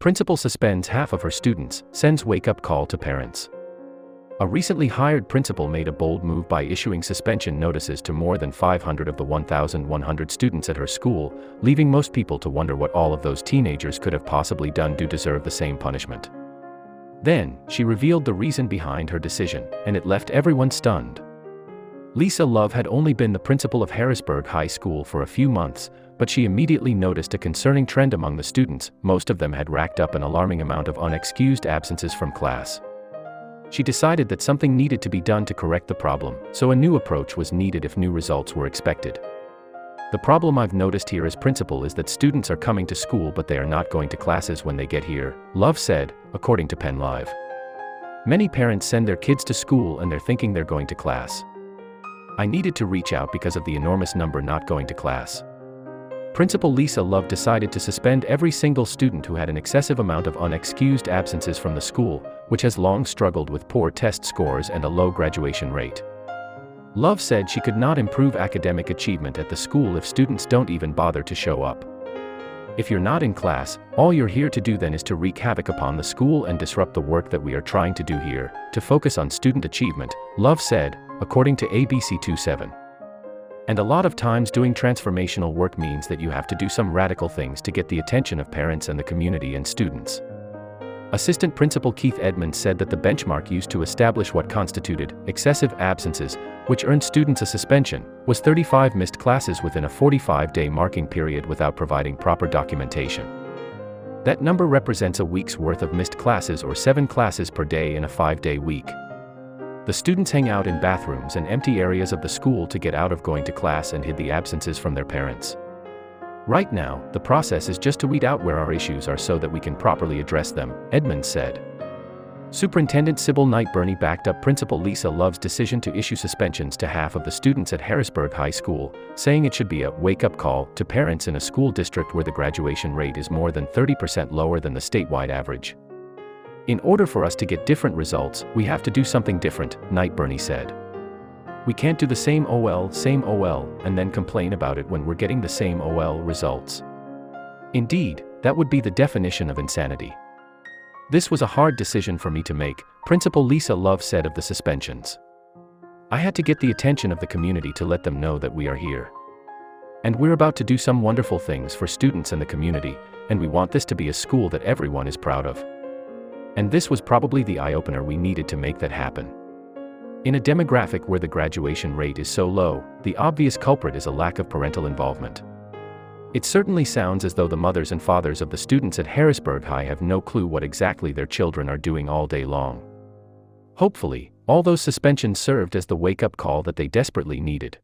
Principal suspends half of her students, sends wake-up call to parents. A recently hired principal made a bold move by issuing suspension notices to more than 500 of the 1,100 students at her school, leaving most people to wonder what all of those teenagers could have possibly done to deserve the same punishment. Then, she revealed the reason behind her decision, and it left everyone stunned. Lisa Love had only been the principal of Harrisburg High School for a few months, but she immediately noticed a concerning trend among the students. Most of them had racked up an alarming amount of unexcused absences from class. She decided that something needed to be done to correct the problem, so a new approach was needed if new results were expected. The problem I've noticed here as principal is that students are coming to school but they are not going to classes when they get here, Love said, according to Penn Live. Many parents send their kids to school and they're thinking they're going to class. I needed to reach out because of the enormous number not going to class. Principal Lisa Love decided to suspend every single student who had an excessive amount of unexcused absences from the school, which has long struggled with poor test scores and a low graduation rate. Love said she could not improve academic achievement at the school if students don't even bother to show up. If you're not in class, all you're here to do then is to wreak havoc upon the school and disrupt the work that we are trying to do here, to focus on student achievement, Love said, according to ABC27. And a lot of times doing transformational work means that you have to do some radical things to get the attention of parents and the community and students. Assistant Principal Keith Edmonds said that the benchmark used to establish what constituted excessive absences, which earned students a suspension, was 35 missed classes within a 45-day marking period without providing proper documentation. That number represents a week's worth of missed classes or 7 classes per day in a 5-day week. The students hang out in bathrooms and empty areas of the school to get out of going to class and hid the absences from their parents. Right now, the process is just to weed out where our issues are so that we can properly address them, Edmonds said. Superintendent Sybil Knight Burney backed up Principal Lisa Love's decision to issue suspensions to half of the students at Harrisburg High School, saying it should be a wake-up call to parents in a school district where the graduation rate is more than 30% lower than the statewide average. In order for us to get different results, we have to do something different, Knight Burney said. We can't do the same OL, and then complain about it when we're getting the same OL results. Indeed, that would be the definition of insanity. This was a hard decision for me to make, Principal Lisa Love said of the suspensions. I had to get the attention of the community to let them know that we are here. And we're about to do some wonderful things for students and the community, and we want this to be a school that everyone is proud of. And this was probably the eye-opener we needed to make that happen. In a demographic where the graduation rate is so low, the obvious culprit is a lack of parental involvement. It certainly sounds as though the mothers and fathers of the students at Harrisburg High have no clue what exactly their children are doing all day long. Hopefully, all those suspensions served as the wake-up call that they desperately needed.